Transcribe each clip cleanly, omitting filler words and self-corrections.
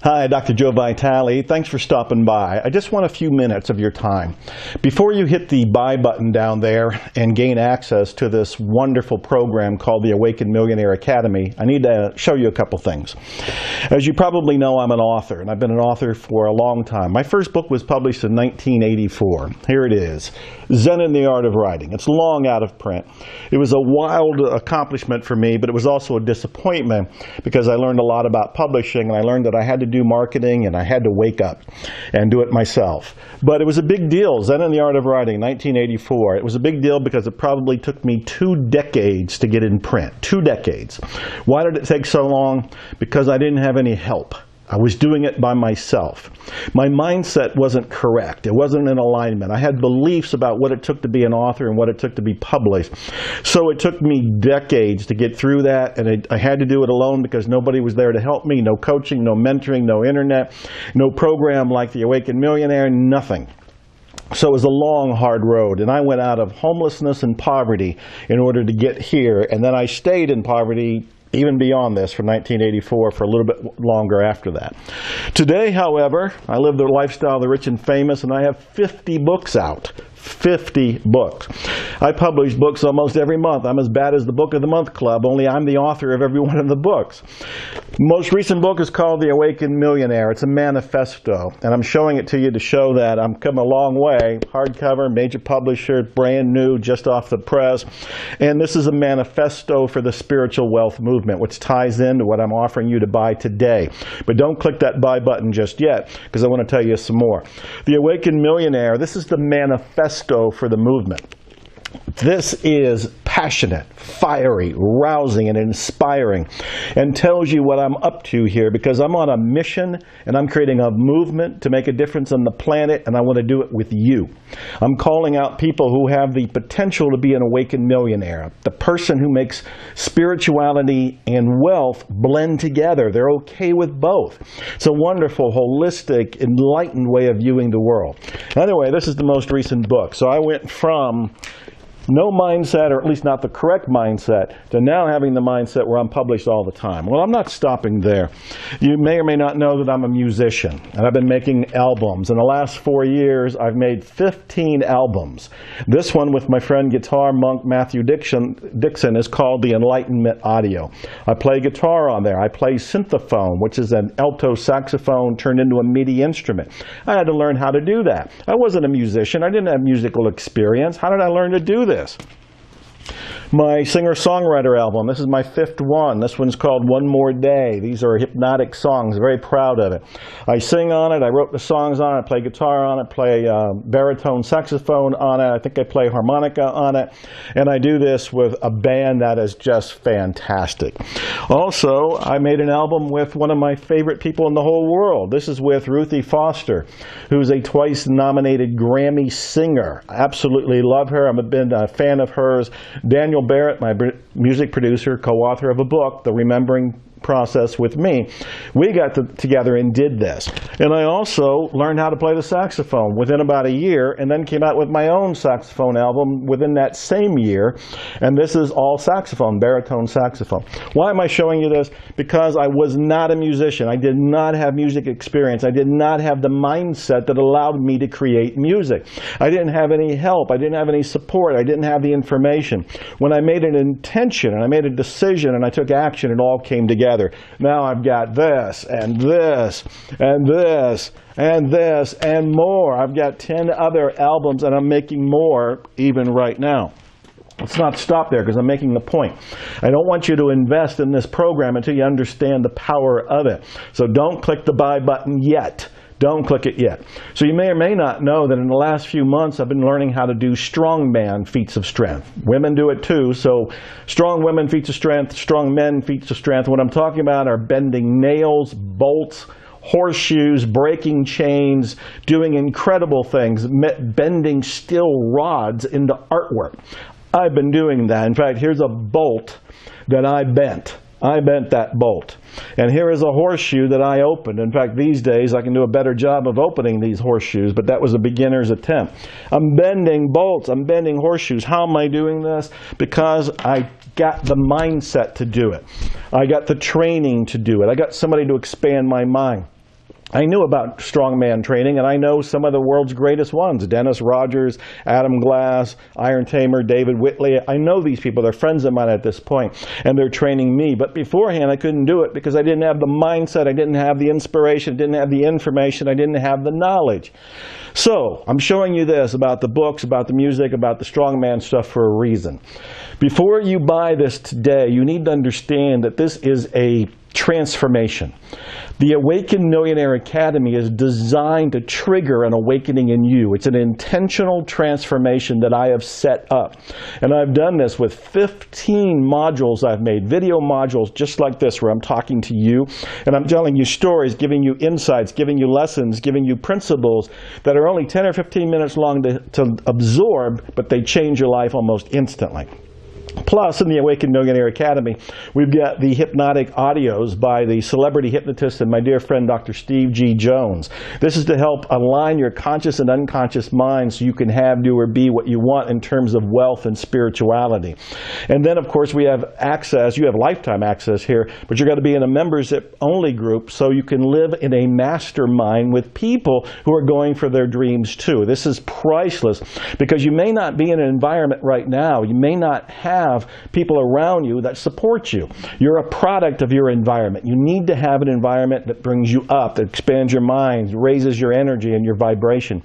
Hi, Dr. Joe Vitale. Thanks for stopping by. I just want a few minutes of your time. Before you hit the buy button down there and gain access to this wonderful program called the Awakened Millionaire Academy, I need to show you a couple things. As you probably know, I'm an author, and I've been an author for a long time. My first book was published in 1984. Here it is, Zen in the Art of Writing. It's long out of print. It was a wild accomplishment for me, but it was also a disappointment because I learned a lot about publishing, and I learned that I had to do marketing and I had to wake up and do it myself. But it was a big deal. Zen in the Art of Writing, 1984. It was a big deal because it probably took me 2 decades to get in print. 2 decades. Why did it take so long? Because I didn't have any help. I was doing it by myself. My mindset wasn't correct. It wasn't in alignment. I had beliefs about what it took to be an author and what it took to be published. So it took me decades to get through that, and I had to do it alone because nobody was there to help me. No coaching, no mentoring, no internet, no program like the Awakened Millionaire, nothing. So it was a long, hard road, and I went out of homelessness and poverty in order to get here, and then I stayed in poverty even beyond this, from 1984 for a little bit longer after that. Today, however, I live the lifestyle of the rich and famous, and I have 50 books out. 50 books. I publish books almost every month. I'm as bad as the Book of the Month Club, only I'm the author of every one of the books. Most recent book is called The Awakened Millionaire. It's a manifesto, and I'm showing it to you to show that I'm come a long way. Hardcover, major publisher, brand new, just off the press. And this is a manifesto for the spiritual wealth movement, which ties into what I'm offering you to buy today. But don't click that buy button just yet, because I want to tell you some more. The Awakened Millionaire, this is the manifesto for the movement. This is passionate, fiery, rousing, and inspiring, and tells you what I'm up to here, because I'm on a mission and I'm creating a movement to make a difference on the planet, and I want to do it with you. I'm calling out people who have the potential to be an awakened millionaire, the person who makes spirituality and wealth blend together. They're okay with both. It's a wonderful, holistic, enlightened way of viewing the world. Anyway, this is the most recent book. So I went from no mindset, or at least not the correct mindset, to now having the mindset where I'm published all the time. Well, I'm not stopping there. You may or may not know that I'm a musician, and I've been making albums. In the last 4 years, I've made 15 albums. This one with my friend guitar monk Matthew Dixon is called the Enlightenment Audio. I play guitar on there. I play synthophone, which is an alto saxophone turned into a MIDI instrument. I had to learn how to do that. I wasn't a musician. I didn't have musical experience. How did I learn to do this? My singer-songwriter album, this is my 5th one. This one's called One More Day. These are hypnotic songs. I'm very proud of it. I sing on it. I wrote the songs on it. I play guitar on it, play baritone saxophone on it. I think I play harmonica on it. And I do this with a band that is just fantastic. Also, I made an album with one of my favorite people in the whole world. This is with Ruthie Foster, who's a twice-nominated Grammy singer. I absolutely love her. I've been a fan of hers. Daniel Barrett, my music producer, co-author of a book, The Remembering Process, with me, we got together and did this. And I also learned how to play the saxophone within about a year, and then came out with my own saxophone album within that same year. And this is all saxophone, baritone saxophone. Why am I showing you this? Because I was not a musician. I did not have music experience. I did not have the mindset that allowed me to create music. I didn't have any help. I didn't have any support. I didn't have the information. When I made an intention and I made a decision and I took action, it all came together. Now I've got this and this and this and this and more. I've got 10 other albums, and I'm making more even right now. Let's not stop there, because I'm making the point. I don't want you to invest in this program until you understand the power of it. So don't click the buy button yet. Don't click it yet. So you may or may not know that in the last few months I've been learning how to do strongman feats of strength. Women do it too, so strong women feats of strength, strong men feats of strength. What I'm talking about are bending nails, bolts, horseshoes, breaking chains, doing incredible things, bending steel rods into artwork. I've been doing that. In fact, here's a bolt that I bent. I bent that bolt. And here is a horseshoe that I opened. In fact, these days I can do a better job of opening these horseshoes, but that was a beginner's attempt. I'm bending bolts. I'm bending horseshoes. How am I doing this? Because I got the mindset to do it. I got the training to do it. I got somebody to expand my mind. I knew about strongman training, and I know some of the world's greatest ones. Dennis Rogers, Adam Glass, Iron Tamer, David Whitley. I know these people. They're friends of mine at this point, and they're training me. But beforehand, I couldn't do it because I didn't have the mindset. I didn't have the inspiration. I didn't have the information. I didn't have the knowledge. So I'm showing you this about the books, about the music, about the strongman stuff for a reason. Before you buy this today, you need to understand that this is a transformation. The Awakened Millionaire Academy is designed to trigger an awakening in you. It's an intentional transformation that I have set up. And I've done this with 15 modules I've made, video modules just like this, where I'm talking to you and I'm telling you stories, giving you insights, giving you lessons, giving you principles that are only 10 or 15 minutes long to absorb, but they change your life almost instantly. Plus, in the Awakened Millionaire Academy, we've got the hypnotic audios by the celebrity hypnotist and my dear friend, Dr. Steve G. Jones. This is to help align your conscious and unconscious mind so you can have, do, or be what you want in terms of wealth and spirituality. And then, of course, we have access. You have lifetime access here, but you're going to be in a members-only group so you can live in a mastermind with people who are going for their dreams, too. This is priceless because you may not be in an environment right now. You may not have people around you that support you. You're a product of your environment. You need to have an environment that brings you up, that expands your mind, raises your energy and your vibration.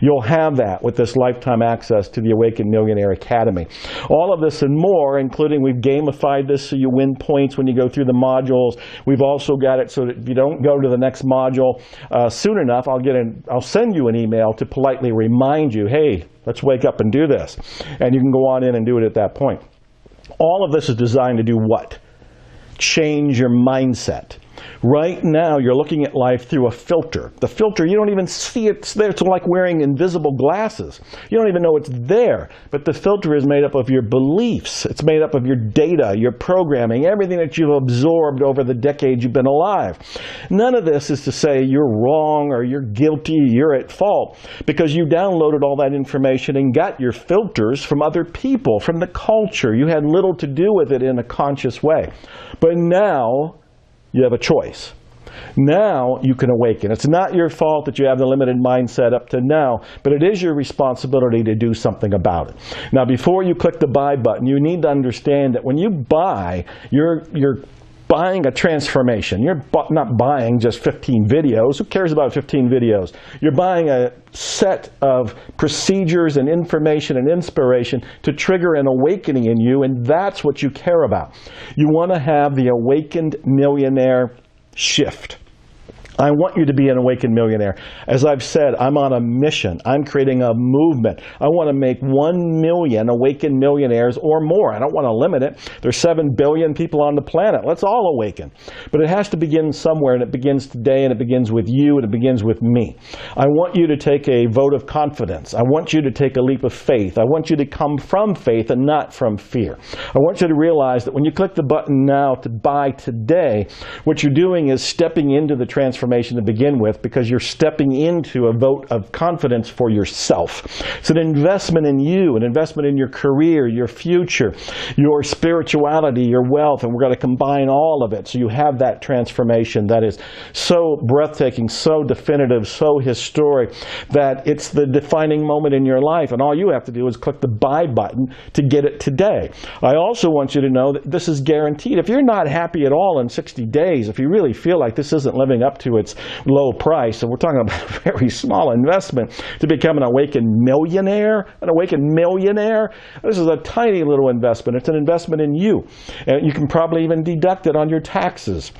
You'll have that with this lifetime access to the Awakened Millionaire Academy. All of this and more, including we've gamified this so you win points when you go through the modules. We've also got it so that if you don't go to the next module soon enough, I'll send you an email to politely remind you, hey, let's wake up and do this. And you can go on in and do it at that point. All of this is designed to do what? Change your mindset. Right now, you're looking at life through a filter. The filter, you don't even see it's there. It's like wearing invisible glasses. You don't even know it's there. But the filter is made up of your beliefs. It's made up of your data, your programming, everything that you've absorbed over the decades you've been alive. None of this is to say you're wrong or you're guilty, you're at fault, because you downloaded all that information and got your filters from other people, from the culture. You had little to do with it in a conscious way. But now, you have a choice. Now you can awaken. It's not your fault that you have the limited mindset up to now, but it is your responsibility to do something about it. Now, before you click the buy button, you need to understand that when you buy, you're buying a transformation. You're not buying just 15 videos. Who cares about 15 videos? You're buying a set of procedures and information and inspiration to trigger an awakening in you, and that's what you care about. You want to have the Awakened Millionaire shift. I want you to be an awakened millionaire. As I've said, I'm on a mission. I'm creating a movement. I want to make 1 million awakened millionaires or more. I don't want to limit it. There's 7 billion people on the planet. Let's all awaken. But it has to begin somewhere, and it begins today, and it begins with you, and it begins with me. I want you to take a vote of confidence. I want you to take a leap of faith. I want you to come from faith and not from fear. I want you to realize that when you click the button now to buy today, what you're doing is stepping into the transformation to begin with, because you're stepping into a vote of confidence for yourself. It's an investment in you, an investment in your career, your future, your spirituality, your wealth, and we're going to combine all of it so you have that transformation that is so breathtaking, so definitive, so historic, that it's the defining moment in your life, and all you have to do is click the buy button to get it today. I also want you to know that this is guaranteed. If you're not happy at all in 60 days, if you really feel like this isn't living up to its low price, and we're talking about a very small investment to become an awakened millionaire, this is a tiny little investment. It's an investment in you, and you can probably even deduct it on your taxes.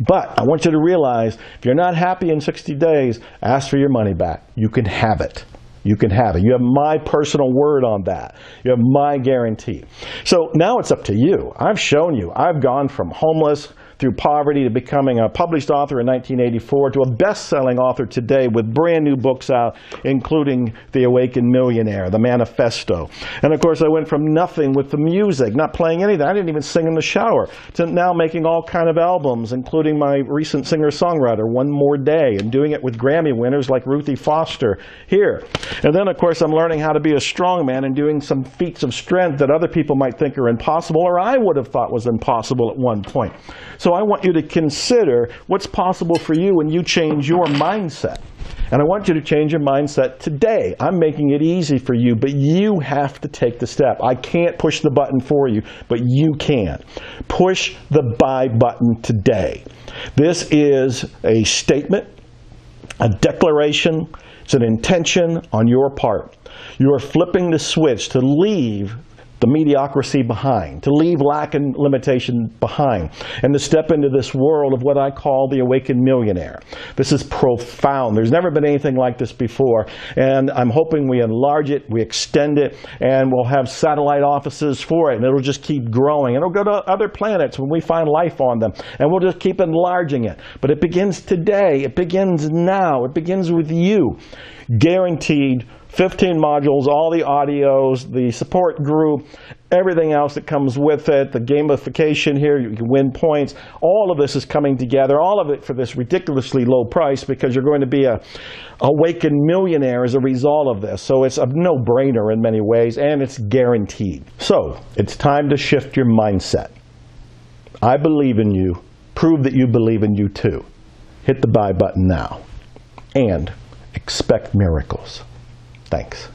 But I want you to realize, if you're not happy in 60 days, ask for your money back. You can have it. You can have it. You have my personal word on that. You have my guarantee. So now it's up to you. I've shown you. I've gone from homeless through poverty to becoming a published author in 1984 to a best-selling author today with brand new books out, including The Awakened Millionaire, The Manifesto. And of course, I went from nothing with the music, not playing anything. I didn't even sing in the shower, to now making all kind of albums, including my recent singer-songwriter, One More Day, and doing it with Grammy winners like Ruthie Foster here. And then, of course, I'm learning how to be a strong man and doing some feats of strength that other people might think are impossible, or I would have thought was impossible at one point. So So I want you to consider what's possible for you when you change your mindset. And I want you to change your mindset today. I'm making it easy for you, but you have to take the step. I can't push the button for you, but you can. Push the buy button today. This is a statement, a declaration, it's an intention on your part. You are flipping the switch to leave the mediocrity behind, to leave lack and limitation behind, and to step into this world of what I call the awakened millionaire. This is profound. There's never been anything like this before, and I'm hoping we enlarge it, we extend it, and we'll have satellite offices for it, and it'll just keep growing. It'll go to other planets when we find life on them, and we'll just keep enlarging it. But it begins today. It begins now. It begins with you. Guaranteed 15 modules, all the audios, the support group, everything else that comes with it, the gamification here, you can win points. All of this is coming together, all of it for this ridiculously low price, because you're going to be a awakened millionaire as a result of this. So it's a no-brainer in many ways, and it's guaranteed. So it's time to shift your mindset. I believe in you. Prove that you believe in you too. Hit the buy button now. And expect miracles. Thanks.